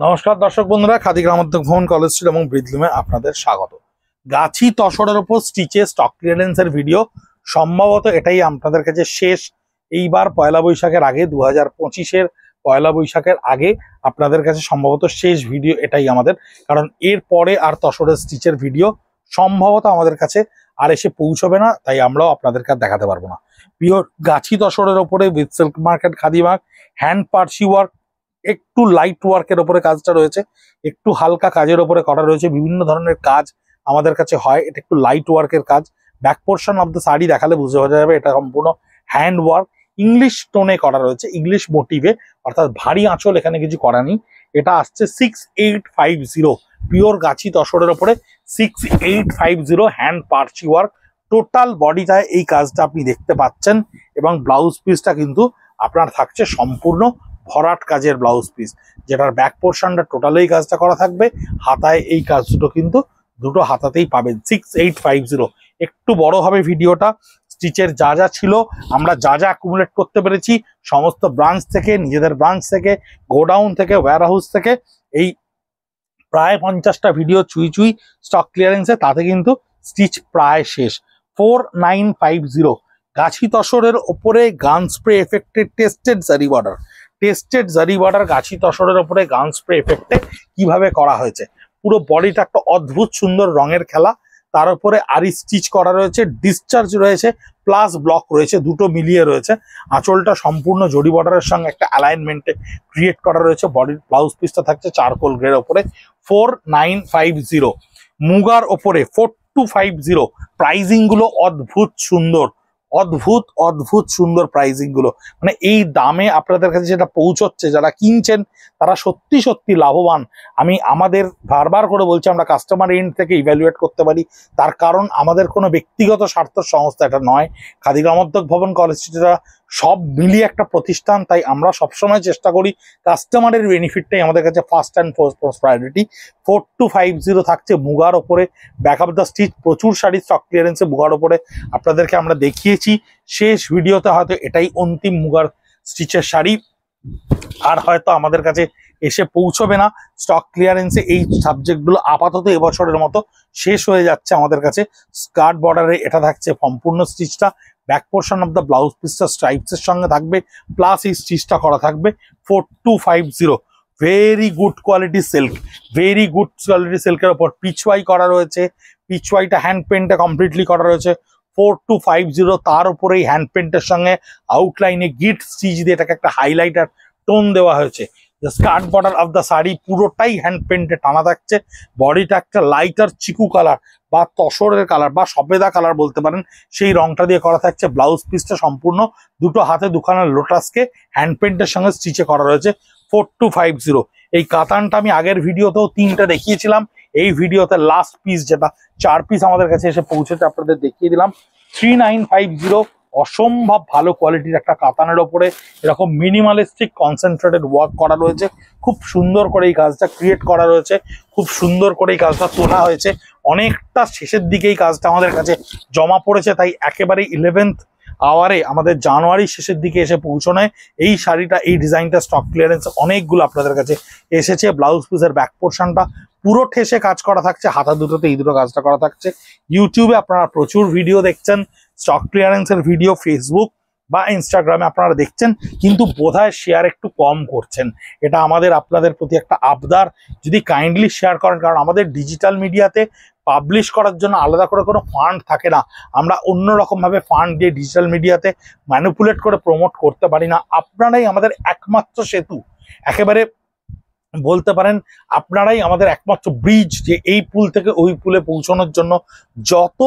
নমস্কার দর্শক বন্ধুরা, খাদি গ্রামোদ্যোগ ভবন, কলেজ স্ট্রিট এবং ব্রিজলুমে আপনাদের স্বাগত। গাছি তসরের উপর স্টিচে স্টক ক্লিয়ারেন্সের ভিডিও সম্ভবত এটাই আপনাদের কাছে শেষ। এইবার পয়লা বৈশাখের আগে 2025-এর পয়লা বৈশাখের আগে আপনাদের কাছে সম্ভবত শেষ ভিডিও এটাই আমাদের, কারণ এর পরে আর তসরের স্টিচের ভিডিও সম্ভবত আমাদের কাছে আর এসে পৌঁছবে না, তাই আমরাও আপনাদেরকে আর দেখাতে পারবো না। পিওর গাছি তসরের ওপরে with silk market khadi mark, hand Parsi work, একটু লাইট ওয়ার্কের ওপরে কাজটা রয়েছে, একটু হালকা কাজের ওপরে করা রয়েছে। বিভিন্ন ধরনের কাজ আমাদের কাছে হয়, এটা একটু লাইট ওয়ার্কের কাজ। Back portion of the sari দেখালে বুঝতে যাবে এটা সম্পূর্ণ হ্যান্ড ওয়ার্ক, ইংলিশ টোনে করা রয়েছে, ইংলিশ মোটিভে, অর্থাৎ ভারী আঁচল এখানে কিছু করা নেই। এটা আসছে 6850 পিওর গাছি তসরের ওপরে 6850 হ্যান্ড পার্সি ওয়ার্ক। টোটাল বডিটায় এই কাজটা আপনি দেখতে পাচ্ছেন, এবং ব্লাউজ পিসটা কিন্তু আপনার থাকছে সম্পূর্ণ ভরাট কাজের ব্লাউজ পিস, যেটার ব্যাক পোর্শনটা টোটাল এই কাজটা করা থাকবে। হাতায় এই কাজ দুটো হাতাতেই পাবেন 6850। একটু বড় হবে ভিডিওটা। স্টিচের যা যা ছিল, আমরা যা যা অ্যাকুমুলেট করতে পেরেছি সমস্ত ব্রাঞ্চ থেকে, নিজেদের ব্রাঞ্চ থেকে, গোডাউন থেকে, ওয়্যার হাউস থেকে, এই প্রায় 50টা ভিডিও চুই স্টক ক্লিয়ারেন্সে, তাতে কিন্তু স্টিচ প্রায় শেষ। 4950 গাছি তসরের ওপরে গান স্প্রে এফেক্টেড টেস্টেড জারি বর্ডার গাছি তসরের ওপরে গান স্প্রে এফেক্টে কিভাবে করা হয়েছে। পুরো বডিটা একটা অদ্ভুত সুন্দর রঙের খেলা, তার উপরে আরি স্টিচ করা রয়েছে, ডিসচার্জ রয়েছে, প্লাস ব্লক রয়েছে, দুটো মিলিয়ে রয়েছে। আঁচলটা সম্পূর্ণ জরি বর্ডারের সঙ্গে একটা অ্যালাইনমেন্টে ক্রিয়েট করা রয়েছে। বডির ব্লাউজ পিসটা থাকছে চারকোল গ্রের ওপরে 4950। মুগার ওপরে 4250। প্রাইজিং গুলো অদ্ভুত সুন্দর প্রাইজিং গুলো, মানে এই দামে আপনাদের কাছে যেটা পৌঁছচ্ছে, যারা কিনছেন তারা সত্যি লাভবান। আমি আমাদের বারবার করে বলছি, আমরা কাস্টমার এন্ড থেকে ইভ্যালুয়েট করতে পারি, তার কারণ আমাদের কোনো ব্যক্তিগত স্বার্থের সংস্থা এটা নয়। খাদি গ্রামোদ্যোগ ভবন, কলেজ স্ট্রিটরা সব মিলিয়ে একটা প্রতিষ্ঠান, তাই আমরা সবসময় চেষ্টা করি কাস্টমারের বেনিফিটটাই আমাদের কাছে ফার্স্ট অ্যান্ড ফোরমোস্ট প্রায়োরিটি। 4250 থাকছে মুগার ওপরে ব্যাক অফ দ্য স্টিচ। প্রচুর শাড়ি স্টক ক্লিয়ারেন্সে মুগার ওপরে আপনাদেরকে আমরা দেখিয়েছি। শেষ ভিডিওতে হয়তো এটাই অন্তিম মুগার স্টিচের শাড়ি, আর হয়তো আমাদের কাছে এসে পৌঁছবে না। স্টক ক্লিয়ারেন্সে এই সাবজেক্টগুলো আপাতত এবছরের মতো শেষ হয়ে যাচ্ছে আমাদের কাছে। স্কার্ট বর্ডারে এটা থাকছে সম্পূর্ণ স্টিচটা, back portion of the blouse পিসটা স্ট্রাইপসের সঙ্গে থাকবে, প্লাস এই স্টিচটা করা থাকবে। 4250 ভেরি গুড কোয়ালিটি সিল্কের ওপর পিচওয়াই করা রয়েছে। পিচওয়াইটা হ্যান্ড পেন্টে কমপ্লিটলি করা রয়েছে। 4250 তার উপরে এই হ্যান্ড পেন্টের সঙ্গে আউটলাইনে গিট স্টিচ দিয়ে এটাকে একটা হাইলাইটার টোন দেওয়া হয়েছে। Skirt border of the sari পুরোটাই হ্যান্ড পেন্টে টানা থাকছে। বডিটা একটা লাইটার চিকু কালার বা তসরের কালার বা সবেদা কালার বলতে পারেন, সেই রংটা দিয়ে করা থাকছে। ব্লাউজ পিসটা সম্পূর্ণ দুটো হাতে দুখানা লোটাসকে হ্যান্ড পেন্টের সঙ্গে স্টিচে করা রয়েছে। 4250 এই কাতানটা আমি আগের ভিডিওতেও 3টা দেখিয়েছিলাম, এই ভিডিওতে লাস্ট পিস যেটা 4 পিস আমাদের কাছে এসে পৌঁছেছে আপনাদের দেখিয়ে দিলাম। 3950 অসম্ভব ভালো কোয়ালিটির একটা কাতানের ওপরে এরকম মিনিমালিস্টিক কনসেন্ট্রেটেড ওয়ার্ক করা রয়েছে। খুব সুন্দর করে এই কাজটা ক্রিয়েট করা রয়েছে, খুব সুন্দর করে এই কাজটা তোলা হয়েছে। অনেকটা শেষের দিকে এই কাজটা আমাদের কাছে জমা পড়েছে, তাই একেবারে 11th আওয়ারে আমাদের জানুয়ারির শেষের দিকে এসে পৌঁছানোয় এই শাড়িটা, এই ডিজাইনটা স্টক ক্লিয়ারেন্স অনেকগুলো আপনাদের কাছে এসেছে। ব্লাউজ পিসের ব্যাক পোর্শনটা পুরো ঠেসে কাজ করা থাকছে, হাতা দুটোতে এই দুটো কাজটা করা থাকছে। ইউটিউবে আপনারা প্রচুর ভিডিও দেখছেন স্টক ক্লিয়ারেন্সের ভিডিও, ফেসবুক বা ইনস্টাগ্রামে আপনারা দেখছেন, কিন্তু বোধহয় শেয়ার একটু কম করছেন। এটা আমাদের আপনাদের প্রতি একটা আবদার, যদি কাইন্ডলি শেয়ার করেন, কারণ আমাদের ডিজিটাল মিডিয়াতে পাবলিশ করার জন্য আলাদা করে কোনো ফান্ড থাকে না। আমরা অন্যরকমভাবে ফান্ড দিয়ে ডিজিটাল মিডিয়াতে ম্যানিপুলেট করে প্রমোট করতে পারি না। আপনারাই আমাদের একমাত্র সেতু, একেবারে বলতে পারেন আপনারাই আমাদের একমাত্র ব্রিজ, যে এই পুল থেকে ওই পুলে পৌঁছানোর জন্য যত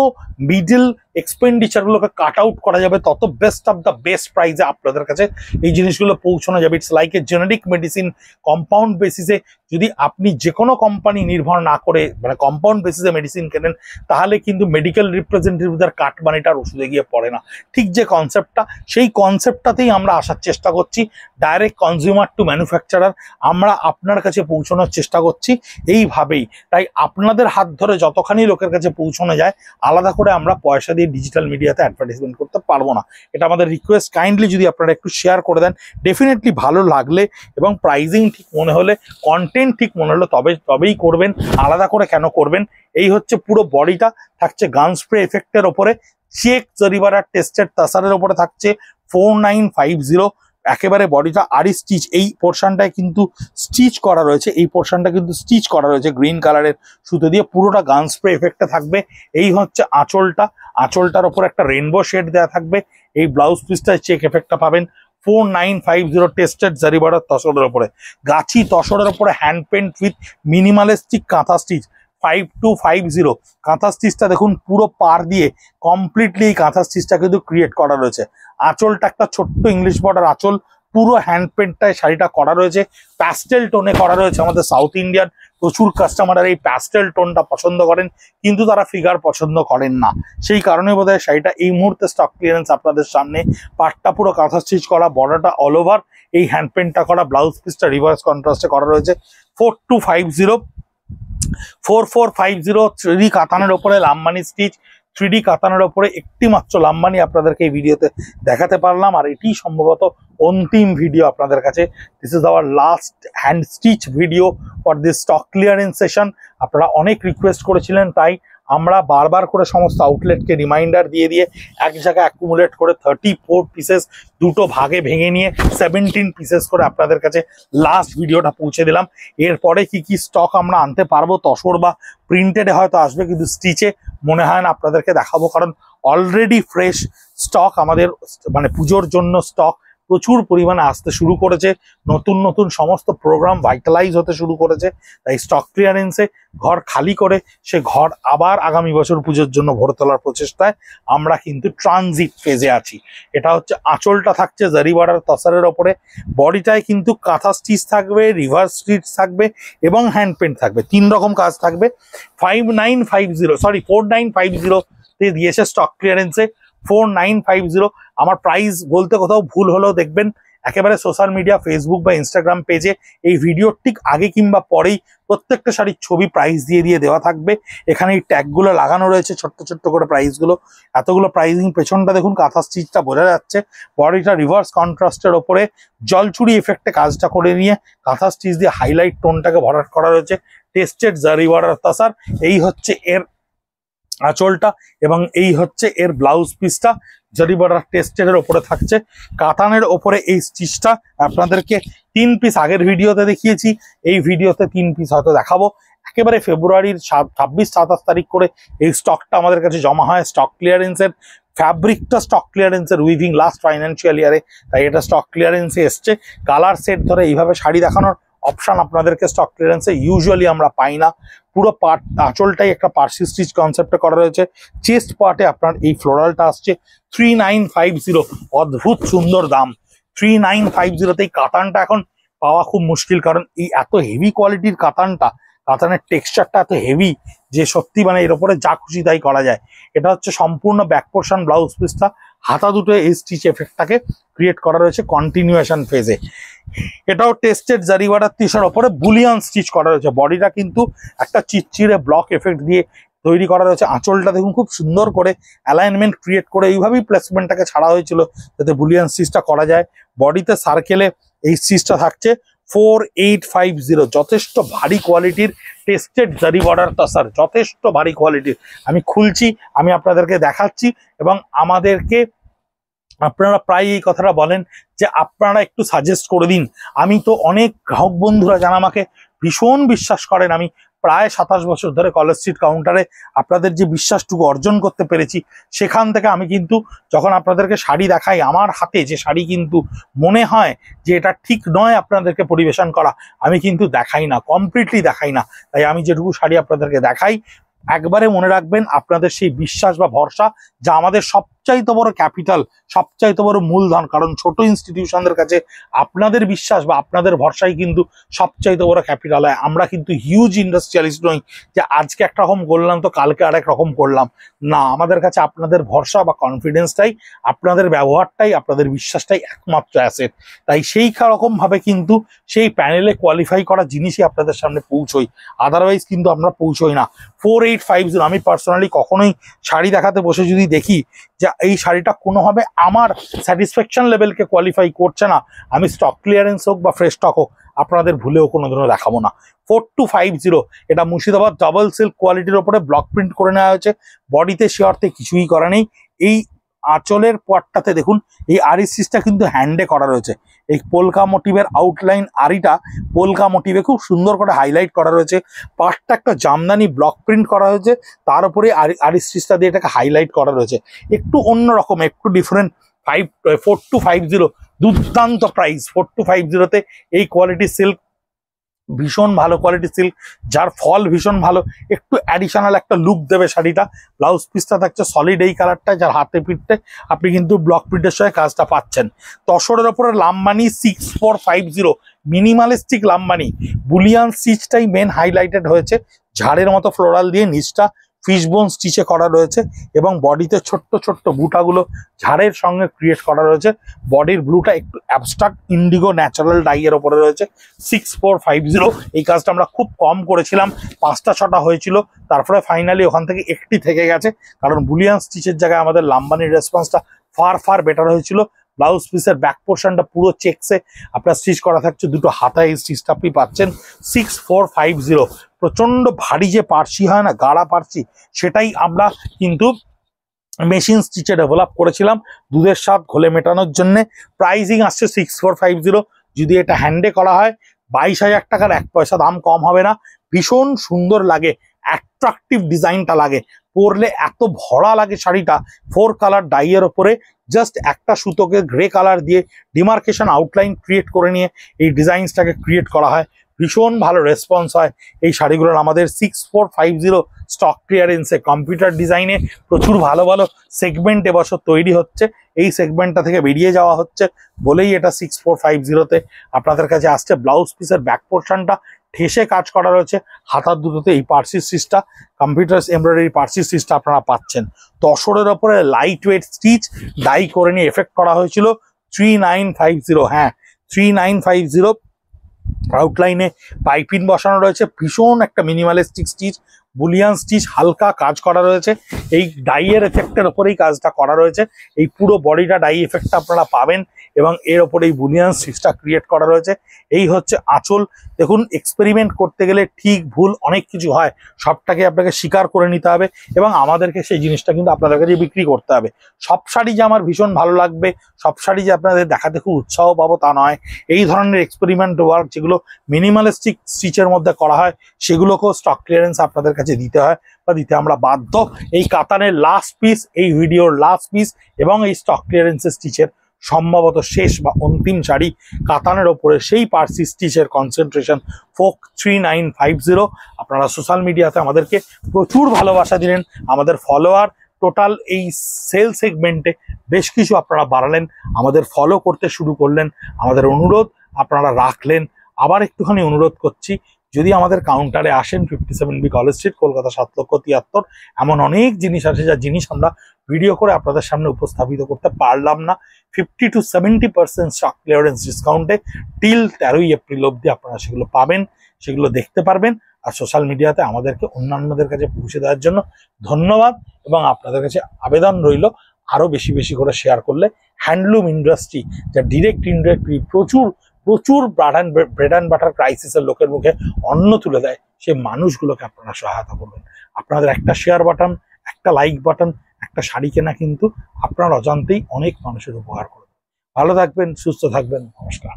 মিডল এক্সপেন্ডিচারগুলোকে কাট আউট করা যাবে, তত বেস্ট অফ দ্য বেস্ট প্রাইসে আপনাদের কাছে এই জিনিসগুলো পৌঁছানো যাবে। It's like a generic medicine. Compound বেসিসে যদি আপনি যে কোনো কোম্পানি নির্ভর না করে, মানে কম্পাউন্ড বেসিসে মেডিসিন কেনেন, তাহলে কিন্তু মেডিকেল রিপ্রেজেন্টেটিভদের কাট মানিটার ওষুধে গিয়ে পড়ে না। ঠিক যে কনসেপ্টটা, সেই কনসেপ্টটাতেই আমরা আসার চেষ্টা করছি। ডাইরেক্ট কনজিউমার টু ম্যানুফ্যাকচারার আমরা আপনার কাছে পৌঁছানোর চেষ্টা করছি এইভাবেই। তাই আপনাদের হাত ধরে যতখানি লোকের কাছে পৌঁছানো যায়, আলাদা করে আমরা পয়সা দিয়ে দিয়ে ডিজিটাল মিডিয়াতে অ্যাডভার্টাইজমেন্ট করতে পারবো না। এটা আমাদের রিকোয়েস্ট, কাইন্ডলি যদি আপনারা একটু শেয়ার করে দেন, ডেফিনেটলি ভালো লাগলে এবং প্রাইজিং ঠিক মনে হলে, কন্টেন্ট ঠিক মনে হলে তবেই করবেন, আলাদা করে কেন করবেন। এই হচ্ছে পুরো বডিটা থাকছে গান স্প্রে এফেক্টের ওপরে, চেক জরিবারা টেস্টেড তাসারের ওপরে থাকছে 4950। একেবারে বডিটা আরি স্টিচ, এই পোর্শনটায় কিন্তু স্টিচ করা রয়েছে, এই পোর্শনটা কিন্তু স্টিচ করা রয়েছে গ্রিন কালারের সুতো দিয়ে, পুরোটা গান স্প্রে এফেক্টে থাকবে। এই হচ্ছে আঁচলটা, আঁচলটার ওপর একটা রেনবো শেড দেওয়া থাকবে। এই ব্লাউজ পিসটায় চেক এফেক্টটা পাবেন 4950 টেস্টেড জারিবারার তসরের ওপরে, গাছি তসরের ওপরে হ্যান্ড পেন্ট উইথ মিনিমালিস্টিক কাঁথা স্টিচ 5250। কাঁথা স্টিচটা দেখুন পুরো পার দিয়ে কমপ্লিটলি এই কাঁথা স্টিচটা কিন্তু ক্রিয়েট করা রয়েছে। আঁচলটা একটা ছোট্ট ইংলিশ বর্ডার আঁচল, পুরো হ্যান্ড পেন্টটায় শাড়িটা করা রয়েছে, প্যাস্টেল টোনে করা রয়েছে। আমাদের সাউথ ইন্ডিয়ান প্রচুর কাস্টমাররা এই প্যাস্টেল টোনটা পছন্দ করেন, কিন্তু তারা ফিগার পছন্দ করেন না, সেই কারণে বোধহয় শাড়িটা এই মুহূর্তে স্টক ক্লিয়ারেন্স আপনাদের সামনে। পাটটা পুরো কাঁথা স্টিচ করা, বর্ডারটা অল ওভার এই হ্যান্ড পেন্টটা করা, ব্লাউজ পিসটা রিভার্স কন্ট্রাস্টে করা রয়েছে 4250। 4450 3D কাতানের ওপরে লাম্বানি স্টিচ, 3D কাতানের ওপরে একটি মাত্র লাম্বানি আপনাদেরকে এই ভিডিওতে দেখাতে পারলাম, আর এটি সম্ভবত অন্তিম ভিডিও আপনাদের কাছে। This is our last hand stitch video for this stock clearance session. আপনারা অনেক রিকোয়েস্ট করেছিলেন, তাই আমরা বারবার করে সমস্ত আউটলেটকে রিমাইন্ডার দিয়ে এক জায়গায় অ্যাকুমুলেট করে 34 পিসেস দুটো ভাগে ভেঙে নিয়ে 17 পিসেস করে আপনাদের কাছে লাস্ট ভিডিওটা পৌঁছে দিলাম। এরপরে কি কি স্টক আমরা আনতে পারবো, তসর বা প্রিন্টেডে হয়তো আসবে, কিন্তু স্টিচে মনে হয় না আপনাদেরকে দেখাবো, কারণ অলরেডি ফ্রেশ স্টক আমাদের মানে পুজোর জন্য স্টক প্রচুর পরিমাণে আসতে শুরু করেছে, নতুন নতুন সমস্ত প্রোগ্রাম ভাইটালাইজ হতে শুরু করেছে। তাই স্টক ক্লিয়ারেন্সে ঘর খালি করে সে ঘর আবার আগামী বছর পুজোর জন্য ভরে তোলার প্রচেষ্টায় আমরা কিন্তু ট্রানজিট ফেজে আছি। এটা হচ্ছে আঁচলটা থাকছে জারিবারার তসারের ওপরে, বডিটায় কিন্তু কাঁথা স্টিচ থাকবে, রিভার্স স্টিচ থাকবে এবং হ্যান্ড পেন্ট থাকবে, 3 রকম কাজ থাকবে। 4950 তে দিয়েছে স্টক ক্লিয়ারেন্সে 4950। আমার প্রাইস বলতে কোথাও ভুল হলেও দেখবেন একেবারে সোশ্যাল মিডিয়া, ফেসবুক বা ইনস্টাগ্রাম পেজে এই ভিডিওর ঠিক আগে কিংবা পরেই প্রত্যেকটা শাড়ির ছবি প্রাইস দিয়ে দেওয়া থাকবে। এখানে এই ট্যাগগুলো লাগানো রয়েছে ছোট্ট ছোট্ট করে প্রাইসগুলো, এতগুলো প্রাইসিং। পেছনটা দেখুন কাঁথা স্টিচটা বোঝা যাচ্ছে, বডিটা রিভার্স কন্ট্রাস্টের ওপরে জলচুরি এফেক্টে কাজটা করে নিয়ে কাঁথা স্টিচ দিয়ে হাইলাইট টোনটাকে ভরাট করা রয়েছে। টেস্টেড জারিওয়ারার তাসার, এই হচ্ছে এর আঁচলটা এবং এই হচ্ছে এর ব্লাউজ পিসটা জারিবারা টেস্টের ওপরে থাকছে। কাতানের ওপরে এই স্টিচটা আপনাদেরকে 3 পিস আগের ভিডিওতে দেখিয়েছি, এই ভিডিওতে 3 পিস হয়তো দেখাবো। একেবারে ফেব্রুয়ারির 26-27 তারিখ করে এই স্টকটা আমাদের কাছে জমা হয় স্টক ক্লিয়ারেন্সের। ফ্যাব্রিকটা স্টক ক্লিয়ারেন্সের উইভিং লাস্ট ফাইন্যান্সিয়াল ইয়ারে, তাই এটা স্টক ক্লিয়ারেন্সে এসছে। কালার সেট ধরে এইভাবে শাড়ি দেখানোর অপশন আপনাদেরকে স্টক ক্লিয়ারেন্সে ইউজুয়ালি আমরা পাই না। পুরো পার্ট আঁচলটাই একটা পার্সি স্টিচ কনসেপ্টে করা রয়েছে। চেস্ট পার্টে আপনার এই ফ্লোরালটা আসছে 3950, অদ্ভুত সুন্দর দাম। 3950তেই কাতানটা এখন পাওয়া খুব মুশকিল, কারণ এই এত হেভি কোয়ালিটির কাতানটা, কাতানের টেক্সচারটা এত হেভি যে সত্যি মানে এর উপরে যা খুশি তাই করা যায়। এটা হচ্ছে সম্পূর্ণ ব্যাক পোর্শন ব্লাউজ পিসটা, হাতা দুটো এই স্টিচ এফেক্টটাকে ক্রিয়েট করা রয়েছে কন্টিনিউয়েশন ফেজে। এটাও টেস্টেড জারিওয়ারার তিসার ওপরে বুলিয়ান স্টিচ করা রয়েছে, বডিটা কিন্তু একটা চিরচিরে ব্লক এফেক্ট দিয়ে তৈরি করা রয়েছে। আঁচলটা দেখুন খুব সুন্দর করে অ্যালাইনমেন্ট ক্রিয়েট করে এইভাবেই প্লেসমেন্টটাকে ছাড়া হয়েছিল যাতে বুলিয়ান স্টিচটা করা যায়। বডিতে সার্কেলে এই স্টিচটা থাকছে 4850, যথেষ্ট ভারী কোয়ালিটির টেস্টেড জারিওয়ারার তাসার, যথেষ্ট ভারী কোয়ালিটির। আমি খুলছি, আমি আপনাদেরকে দেখাচ্ছি, এবং আমাদেরকে আপনারা প্রায় এই কথাটা বলেন যে আপনারা একটু সাজেস্ট করে দিন। আমি তো অনেক গ্রাহক বন্ধুরা যারা আমাকে ভীষণ বিশ্বাস করেন, আমি প্রায় 27 বছর ধরে কলেজ স্ট্রিট কাউন্টারে আপনাদের যে বিশ্বাসটুকু অর্জন করতে পেরেছি, সেখান থেকে আমি কিন্তু যখন আপনাদেরকে শাড়ি দেখাই, আমার হাতে যে শাড়ি কিন্তু মনে হয় যে এটা ঠিক নয় আপনাদেরকে পরিবেশন করা, আমি কিন্তু দেখাই না, কমপ্লিটলি দেখাই না। তাই আমি যেটুকু শাড়ি আপনাদেরকে দেখাই, একবারে মনে রাখবেন আপনাদের সেই বিশ্বাস বা ভরসা যা আমাদের সব সবচাইতে বড় ক্যাপিটাল, সবচাইতে বড় মূলধন। কারণ ছোট ইনস্টিটিউশনদের কাছে আপনাদের বিশ্বাস বা আপনাদের ভরসাই কিন্তু সবচাইতে বড় ক্যাপিটাল হয়। আমরা কিন্তু হিউজ ইন্ডাস্ট্রিয়ালিস্ট নই যে আজকে একটা রকম করলাম তো কালকে আরেক রকম করলাম না। আমাদের কাছে আপনাদের ভরসা বা কনফিডেন্সটাই, আপনাদের ব্যবহারটাই, আপনাদের বিশ্বাসটাই একমাত্র অ্যাসেট। তাই সেই রকম ভাবে কিন্তু সেই প্যানেলে কোয়ালিফাই করা জিনিসই আপনাদের সামনে পৌঁছই, আদারওয়াইজ কিন্তু আমরা পৌঁছই না। 4850, আমি পার্সোনালি কখনোই শাড়ি দেখাতে বসে যদি দেখি যে এই শাড়িটা কোনোভাবে আমার স্যাটিসফ্যাকশন লেভেলকে কোয়ালিফাই করছে না, আমি স্টক ক্লিয়ারেন্স হোক বা ফ্রেশ স্টক হোক আপনাদের ভুলেও কোনোদিনও দেখাবো না। 4250, এটা মুর্শিদাবাদ ডাবল সিল্ক কোয়ালিটির ওপরে ব্লক প্রিন্ট করে নেওয়া হয়েছে। বডিতে সে অর্থে কিছুই করা নেই। এই আঁচলের পাটটাতে দেখুন এই আরি স্টিচটা কিন্তু হ্যান্ডে করা রয়েছে। এই পোলকা মোটিভের আউটলাইন আরিটা পোলকা মোটিভে খুব সুন্দর করে হাইলাইট করা রয়েছে। পাটটা একটা জামদানি ব্লক প্রিন্ট করা হয়েছে, তার উপরে আরি স্টিচটা দিয়ে এটাকে হাইলাইট করা রয়েছে। একটু অন্যরকম, একটু ডিফারেন্ট। 4250 দুর্দান্ত প্রাইস। 4250-তে এই কোয়ালিটি সিল্ক, ভীষণ ভালো কোয়ালিটি সিল্ক, যার ফল ভীষণ ভালো, একটু অ্যাডিশনাল একটা লুক দেবে শাড়িটা। ব্লাউজ পিসটা থাকছে সলিড এই কালারটা, যার হাতে পিঠতে আপনি কিন্তু ব্লক প্রিন্টের সঙ্গে কাজটা পাচ্ছেন। তসরের ওপরে লাম্বানি 6450, মিনিমালিস্টিক লাম্বানি, বুলিয়ান স্টিচটাই মেন হাইলাইটেড হয়েছে। ঝাড়ের মতো ফ্লোরাল দিয়ে নিচটা ফিশবোন স্টিচে করা রয়েছে এবং বডিতে ছোট্ট ছোট্ট বুটাগুলো ঝাড়ের সঙ্গে ক্রিয়েট করা রয়েছে। বডির ব্লুটা একটু অ্যাবস্ট্রাক্ট ইন্ডিগো ন্যাচারাল ডাইয়ের ওপরে রয়েছে। 6450, এই কাজটা আমরা খুব কম করেছিলাম, 5টা 6টা হয়েছিল, তারপরে ফাইনালি ওখান থেকে একটি থেকে গেছে। কারণ বুলিয়ান স্টিচের জায়গায় আমাদের লাম্বানির রেসপন্সটা ফার বেটার হয়েছিল। ব্লাউজ পিসের ব্যাক পোর্শনটা পুরো চেকসে আপনার স্টিচ করা থাকছে, দুটো হাতায় এই স্টিচটা আপনি পাচ্ছেন। 6450, প্রচন্ড ভারী যে পার্সি হয় না, গাঢ়া পার্সি, সেটাই আমরা কিন্তু মেশিন স্টিচে ডেভেলপ করেছিলাম দুধের স্বাদ ঘোলে মেটানোর জন্য। প্রাইসিং আসছে 6450। যদি এটা হ্যান্ডে করা হয় 22,000 টাকার 1 পয়সা দাম কম হবে না। ভীষণ সুন্দর লাগে, অ্যাট্রাকটিভ ডিজাইনটা লাগে, পরলে এত ভরা লাগে শাড়িটা। 4 কালার ডাইয়ের ওপরে জাস্ট একটা সুতোকে গ্রে কালার দিয়ে ডিমার্কেশন আউটলাইন ক্রিয়েট করে নিয়ে এই ডিজাইনসটাকে ক্রিয়েট করা হয়। ভীষণ ভালো রেসপন্স হয় এই শাড়িগুলোর। আমাদের 6450 স্টক ক্লিয়ারেন্সে কম্পিউটার ডিজাইনে প্রচুর ভালো ভালো সেগমেন্ট এবছর তৈরি হচ্ছে। এই সেগমেন্টটা থেকে বেরিয়ে যাওয়া হচ্ছে বলেই এটা 6450-তে আপনাদের কাছে আসছে। ব্লাউজ পিসের ব্যাক পোর্শনটা ঠেসে কাজ করা রয়েছে, হাতার দুটোতে এই পার্সি স্টিচটা, কম্পিউটার এমব্রয়ডারি পার্সি স্টিচটা আপনারা পাচ্ছেন। তসরের ওপরে লাইট ওয়েট স্টিচ ডাই করে নিয়ে এফেক্ট করা হয়েছিল। 3950, হ্যাঁ 3950, আউটলাইনে পাইপিং বসানো রয়েছে। ভীষণ একটা মিনিমালিস্টিক স্টিচ, বুলিয়ান স্টিচ, হালকা কাজ করা রয়েছে। এই ডাইয়ের এফেক্টের ওপরেই কাজটা করা রয়েছে। এই পুরো বডিটা ডাই এফেক্টটা আপনারা পাবেন এবং এর ওপরে এই বুলিয়ান স্টিচটা ক্রিয়েট করা রয়েছে। এই হচ্ছে আঁচল। দেখুন, এক্সপেরিমেন্ট করতে গেলে ঠিক ভুল অনেক কিছু হয়, সবটাকে আপনাকে স্বীকার করে নিতে হবে এবং আমাদেরকে সেই জিনিসটা কিন্তু আপনাদের কাছে বিক্রি করতে হবে। সব শাড়ি যে আমার ভীষণ ভালো লাগবে, সব শাড়ি যে আপনাদের দেখাতে খুব উৎসাহ পাবো তা নয়। এই ধরনের এক্সপেরিমেন্ট ওয়ার্ক যেগুলো মিনিমালিস্টিক স্টিচের মধ্যে করা হয় সেগুলোকেও স্টক ক্লিয়ারেন্স আপনাদের কাছে দিতে হয় বা দিতে আমরা বাধ্য। এই কাতানের লাস্ট পিস, এই ভিডিওর লাস্ট পিস এবং এই স্টক ক্লিয়ারেন্সের স্টিচের সম্ভবত শেষ বা অন্তিম শাড়ি, কাতানের ওপরে সেই পার্সি স্টিচের কনসেন্ট্রেশন 3950। আপনারা সোশ্যাল মিডিয়াতে আমাদেরকে প্রচুর ভালোবাসা দিলেন, আমাদের ফলোয়ার টোটাল এই সেল সেগমেন্টে বেশ কিছু আপনারা বাড়ালেন, আমাদের ফলো করতে শুরু করলেন। আমাদের অনুরোধ আপনারা রাখলেন। আবার একটুখানি অনুরোধ করছি, যদি আমাদের কাউন্টারে আসেন 57B কলেজ স্ট্রিট, কলকাতা 7,73,, এমন অনেক জিনিস আছে যা জিনিস আমরা ভিডিও করে আপনাদের সামনে উপস্থাপিত করতে পারলাম না। 50 to 70% স্টক ক্লিয়ারেন্স ডিসকাউন্টে টিল 13ই এপ্রিল অবধি আপনারা সেগুলো পাবেন, সেগুলো দেখতে পারবেন। আর সোশ্যাল মিডিয়াতে আমাদেরকে অন্যান্যদের কাছে পৌঁছে দেওয়ার জন্য ধন্যবাদ এবং আপনাদের কাছে আবেদন রইল আরও বেশি বেশি করে শেয়ার করলে হ্যান্ডলুম ইন্ডাস্ট্রি, যা ডিরেক্ট ইনডিরেক্টলি প্রচুর ব্রেড অ্যান্ড বাটার ক্রাইসিসের লোকের মুখে অন্ন তুলে দেয়, সেই মানুষগুলোকে আপনারা সহায়তা করবেন। আপনাদের একটা শেয়ার বাটন, একটা লাইক বাটন, একটা শাড়ি কেনা কিন্তু আপনার অজান্তেই অনেক মানুষের উপকার করবে। ভালো থাকবেন, সুস্থ থাকবেন, নমস্কার।